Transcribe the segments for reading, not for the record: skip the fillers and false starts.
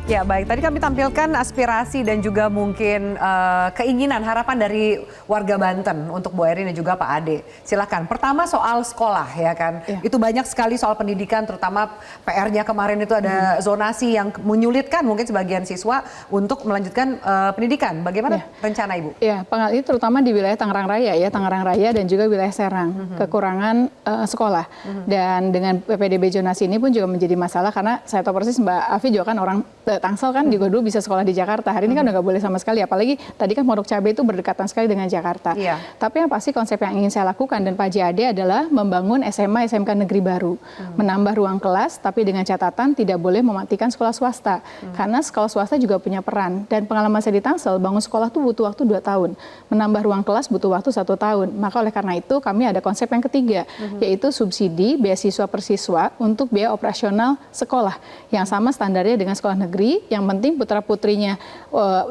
Ya baik, tadi kami tampilkan aspirasi dan juga mungkin keinginan, harapan dari warga Banten untuk Bu Erin dan juga Pak Ade. Silakan. Pertama soal sekolah ya kan, itu banyak sekali soal pendidikan, terutama PR-nya kemarin itu ada zonasi yang menyulitkan mungkin sebagian siswa untuk melanjutkan pendidikan. Bagaimana rencana Ibu? Ya, ini terutama di wilayah Tangerang Raya ya, Tangerang Raya dan juga wilayah Serang, kekurangan sekolah. Dan dengan PPDB zonasi ini pun juga menjadi masalah karena saya tahu persis Mbak Afi juga kan orang Tangsel kan juga dulu bisa sekolah di Jakarta. Hari ini kan udah nggak boleh sama sekali. Apalagi tadi kan Pondok Cabai itu berdekatan sekali dengan Jakarta. Tapi yang pasti konsep yang ingin saya lakukan dan Pak Jade adalah membangun SMA SMK negeri baru. Menambah ruang kelas tapi dengan catatan tidak boleh mematikan sekolah swasta. Karena sekolah swasta juga punya peran. Dan pengalaman saya di Tangsel, bangun sekolah tuh butuh waktu 2 tahun. Menambah ruang kelas butuh waktu 1 tahun. Maka oleh karena itu kami ada konsep yang ketiga, yaitu subsidi beasiswa per siswa untuk biaya operasional sekolah. Yang sama standarnya dengan sekolah negeri. Yang penting putra-putrinya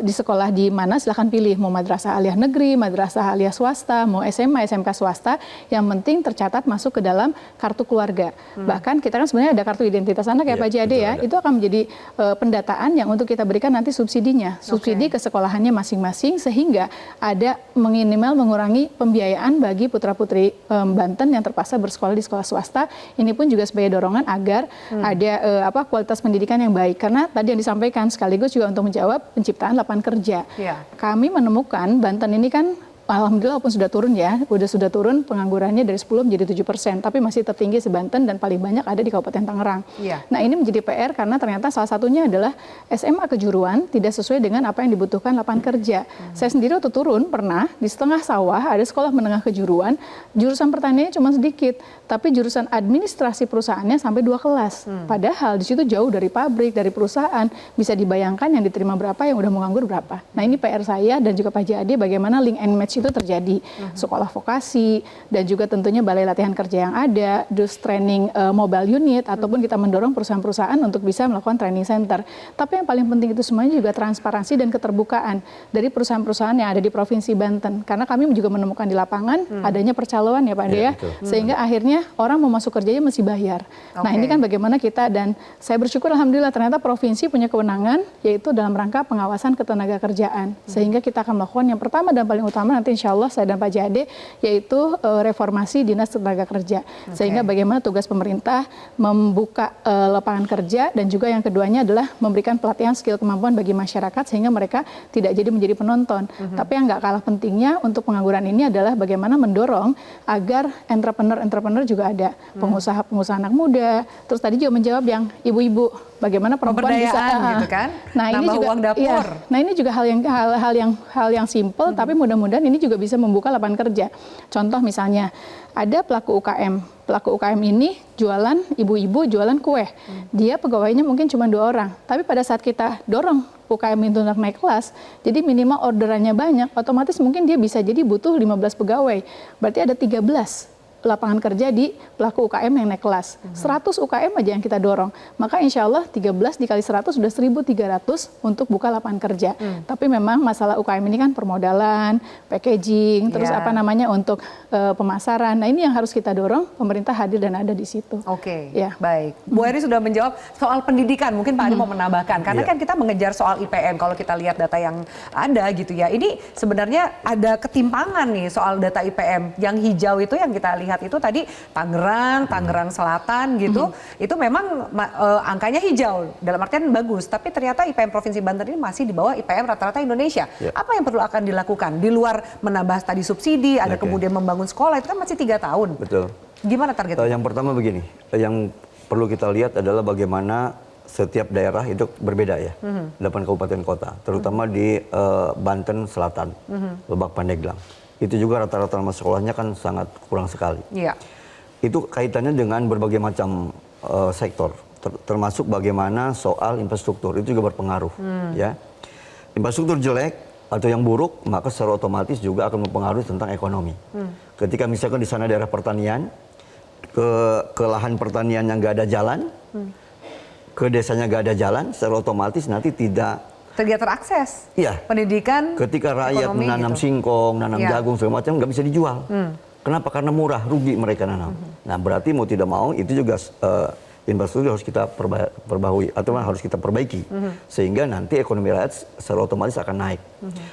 di sekolah di mana silahkan pilih. Mau madrasah aliyah negeri, madrasah aliyah swasta, mau SMA, SMK swasta. Yang penting tercatat masuk ke dalam kartu keluarga. Bahkan kita kan sebenarnya ada kartu identitas anak ya Pak Jade ya. Itu akan menjadi pendataan yang untuk kita berikan nanti subsidinya. Subsidi ke sekolahannya masing-masing sehingga ada minimal mengurangi pembiayaan bagi putra-putri Banten yang terpaksa bersekolah di sekolah swasta. Ini pun juga sebagai dorongan agar ada kualitas pendidikan yang baik. Karena tadi yang disampaikan sekaligus juga untuk menjawab penciptaan lapangan kerja. Kami menemukan Banten ini kan alhamdulillah walaupun sudah turun ya, sudah turun penganggurannya dari 10 menjadi 7%, tapi masih tertinggi se-Banten dan paling banyak ada di Kabupaten Tangerang. Nah ini menjadi PR karena ternyata salah satunya adalah SMA kejuruan tidak sesuai dengan apa yang dibutuhkan lapangan kerja. Saya sendiri waktu turun pernah di setengah sawah ada sekolah menengah kejuruan, jurusan pertaniannya cuma sedikit, tapi jurusan administrasi perusahaannya sampai 2 kelas. Padahal di situ jauh dari pabrik, dari perusahaan, bisa dibayangkan yang diterima berapa, yang udah mau nganggur berapa. Nah ini PR saya dan juga Pak Jade bagaimana link and match itu terjadi. Sekolah vokasi dan juga tentunya balai latihan kerja yang ada, dus training mobile unit, ataupun kita mendorong perusahaan-perusahaan untuk bisa melakukan training center. Tapi yang paling penting itu semuanya juga transparansi dan keterbukaan dari perusahaan-perusahaan yang ada di Provinsi Banten. Karena kami juga menemukan di lapangan adanya percaloan ya Pak Ade ya, sehingga akhirnya orang mau masuk kerjanya mesti bayar. Nah ini kan bagaimana kita, dan saya bersyukur alhamdulillah ternyata provinsi punya kewenangan yaitu dalam rangka pengawasan ketenaga kerjaan. Sehingga kita akan melakukan yang pertama dan paling utama nanti insya Allah saya dan Pak Jade, yaitu reformasi Dinas Tenaga Kerja. Sehingga bagaimana tugas pemerintah membuka lapangan kerja, dan juga yang keduanya adalah memberikan pelatihan skill kemampuan bagi masyarakat sehingga mereka tidak jadi menjadi penonton. Tapi yang nggak kalah pentingnya untuk pengangguran ini adalah bagaimana mendorong agar entrepreneur juga ada, pengusaha-pengusaha anak muda. Terus tadi juga menjawab yang ibu-ibu, bagaimana perempuan bisa gitu kan? Nah ini juga uang dapur. Nah ini juga hal yang simple, tapi mudah-mudahan ini juga bisa membuka lapangan kerja. Contoh misalnya ada pelaku UKM. Pelaku UKM ini jualan, ibu-ibu jualan kue. Dia pegawainya mungkin cuma 2 orang. Tapi pada saat kita dorong UKM itu untuk naik kelas, jadi minimal orderannya banyak, otomatis mungkin dia bisa jadi butuh 15 pegawai. Berarti ada 13 lapangan kerja di pelaku UKM yang naik kelas. 100 UKM aja yang kita dorong. Maka insya Allah 13 dikali 100 sudah 1.300 untuk buka lapangan kerja. Tapi memang masalah UKM ini kan permodalan, packaging, terus untuk pemasaran. Nah ini yang harus kita dorong, pemerintah hadir dan ada di situ. Baik. Bu Erin sudah menjawab soal pendidikan, mungkin Pak Ade mau menambahkan. Karena kan kita mengejar soal IPM, kalau kita lihat data yang ada gitu ya. Ini sebenarnya ada ketimpangan nih soal data IPM. Yang hijau itu yang kita lihat itu tadi Tangerang Selatan gitu, itu memang angkanya hijau, dalam artian bagus, tapi ternyata IPM Provinsi Banten ini masih di bawah IPM rata-rata Indonesia. Apa yang perlu akan dilakukan? Di luar menambah tadi subsidi, ada kemudian membangun sekolah, itu kan masih 3 tahun. Betul. Gimana targetnya? Yang pertama begini, yang perlu kita lihat adalah bagaimana setiap daerah itu berbeda ya, 8 kabupaten kota, terutama di Banten Selatan, Lebak Pandeglang. Itu juga rata-rata nama sekolahnya kan sangat kurang sekali. Itu kaitannya dengan berbagai macam sektor, termasuk bagaimana soal infrastruktur, itu juga berpengaruh. Ya, infrastruktur jelek atau yang buruk, maka secara otomatis juga akan mempengaruhi tentang ekonomi. Ketika misalkan di sana daerah pertanian, ke lahan pertanian yang nggak ada jalan, ke desanya nggak ada jalan, secara otomatis nanti tidak terakses. Pendidikan, ketika rakyat menanam singkong, nanam jagung segala macam nggak bisa dijual. Kenapa? Karena murah, rugi mereka nanam. Nah berarti mau tidak mau itu juga infrastruktur harus kita perbaharui atau harus kita perbaiki sehingga nanti ekonomi rakyat secara otomatis akan naik.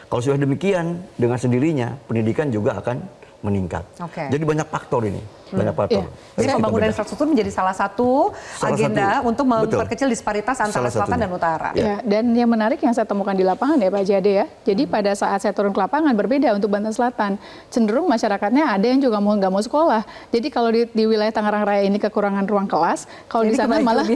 Kalau sudah demikian, dengan sendirinya pendidikan juga akan meningkat. Jadi banyak faktor ini, banyak faktor. Jadi pembangunan infrastruktur menjadi salah satu agenda untuk memperkecil disparitas antara selatan dan utara. Ya, dan yang menarik yang saya temukan di lapangan ya Pak Jade ya. Jadi pada saat saya turun ke lapangan berbeda untuk Banten Selatan. Cenderung masyarakatnya ada yang juga nggak mau sekolah. Jadi kalau di wilayah Tangerang Raya ini kekurangan ruang kelas, kalau di sana malah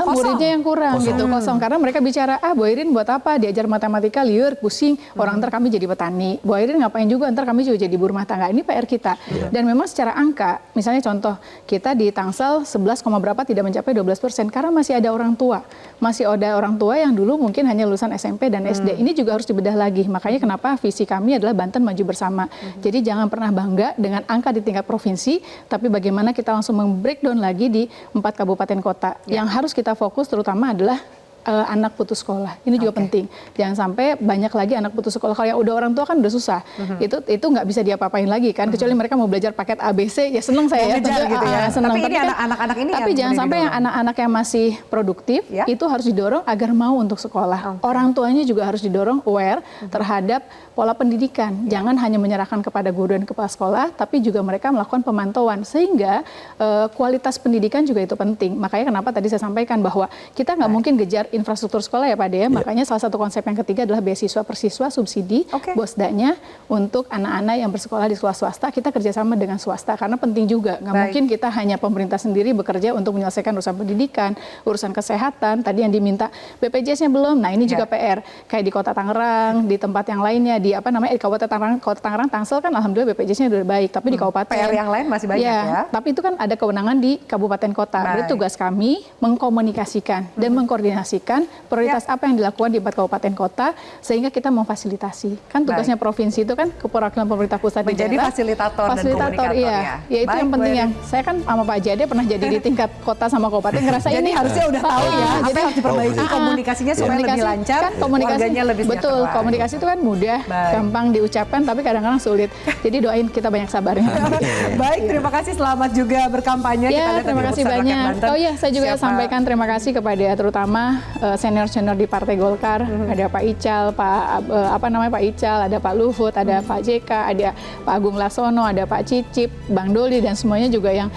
muridnya yang kurang gitu, kosong. Karena mereka bicara, Bu Irin buat apa? Diajar matematika liur, pusing, orang ntar kami jadi petani. Bu Irin ngapain juga, ntar kami juga jadi ibu rumah tangga. Ini PR kita. Dan memang secara angka, misalnya contoh, kita di Tangsel 11, berapa tidak mencapai 12% karena masih ada orang tua. Masih ada orang tua yang dulu mungkin hanya lulusan SMP dan SD. Ini juga harus dibedah lagi. Makanya kenapa visi kami adalah Banten Maju Bersama. Jadi jangan pernah bangga dengan angka di tingkat provinsi, tapi bagaimana kita langsung membreakdown lagi di 4 kabupaten kota. Yang harus kita fokus terutama adalah anak putus sekolah. Ini juga penting. Jangan sampai banyak lagi anak putus sekolah. Kalau yang udah orang tua kan udah susah. Itu nggak bisa diapa-apain lagi kan. Kecuali mereka mau belajar paket ABC, ya seneng saya ya. Gitu ya. Seneng. Tapi ini anak-anak ini tapi jangan sampai yang anak-anak yang masih produktif itu harus didorong agar mau untuk sekolah. Orang tuanya juga harus didorong aware terhadap pola pendidikan. Jangan hanya menyerahkan kepada guru dan kepala sekolah, tapi juga mereka melakukan pemantauan sehingga kualitas pendidikan juga itu penting. Makanya kenapa tadi saya sampaikan bahwa kita nggak mungkin gejar infrastruktur sekolah ya Pak Dea. Makanya salah satu konsep yang ketiga adalah beasiswa persiswa subsidi BOSDA-nya untuk anak-anak yang bersekolah di sekolah swasta. Kita kerjasama dengan swasta karena penting juga. Nggak mungkin kita hanya pemerintah sendiri bekerja untuk menyelesaikan urusan pendidikan, urusan kesehatan. Tadi yang diminta BPJS-nya belum. Nah ini juga PR. Kayak di Kota Tangerang, di tempat yang lainnya, di di Kabupaten Tangerang, Kota Tangerang, Tangsel kan alhamdulillah BPJS-nya udah baik. Tapi di kabupaten PR yang lain masih banyak ya. Tapi itu kan ada kewenangan di kabupaten kota. Berarti tugas kami mengkomunikasikan dan mengkoordinasikan prioritas apa yang dilakukan di 4 kabupaten kota sehingga kita memfasilitasi. Kan tugasnya provinsi itu kan keperwakilan pemerintah pusat di menjadi daerah. Fasilitator dan komunikator ya. Ya itu yang penting yang saya kan sama Pak Jade pernah jadi di tingkat kota sama kabupaten ngerasa jadi ini harusnya udah tahu ya. Jadi harus diperbaiki komunikasinya supaya lebih lancar, kan warganya lebih sejahtera. Betul, komunikasi itu kan mudah, gampang diucapkan tapi kadang-kadang sulit. Jadi doain kita banyak sabarnya. Baik, terima kasih, selamat juga berkampanye. Ya, terima kasih banyak. Oh ya, saya juga sampaikan terima kasih kepada terutama senior-senior di Partai Golkar, ada Pak Ical, Pak Ical, ada Pak Luhut, ada Pak JK, ada Pak Agung Laksono, ada Pak Cicip, Bang Doli dan semuanya juga yang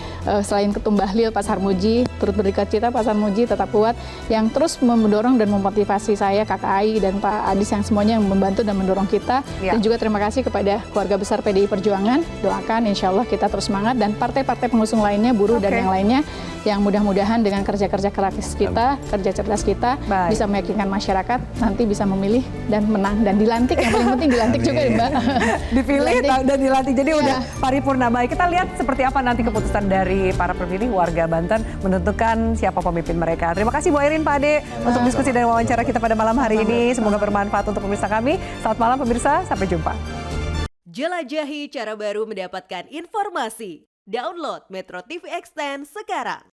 selain Ketum Bahlil, Pak Sarmuji, turut berduka cita Pak Sarmuji tetap kuat, yang terus mendorong dan memotivasi saya, Kakak Ai dan Pak Adis yang semuanya yang membantu dan mendorong kita. Dan juga terima kasih kepada keluarga besar PDI Perjuangan. Doakan insya Allah kita terus semangat dan partai-partai pengusung lainnya, buruh dan yang lainnya yang mudah-mudahan dengan kerja-kerja keras kita, kerja cerdas kita bisa meyakinkan masyarakat nanti bisa memilih dan menang dan dilantik. Yang paling penting dilantik juga ya Mbak. Dipilih dan dilantik. Jadi udah paripurna. Baik, kita lihat seperti apa nanti keputusan dari para pemilih warga Banten menentukan siapa pemimpin mereka. Terima kasih Bu Irin, Pak Ade untuk diskusi dan wawancara kita pada malam hari ini. Semoga bermanfaat untuk pemirsa kami. Selamat malam pemirsa, sampai jumpa. Jelajahi cara baru mendapatkan informasi. Download Metro TV Extend sekarang.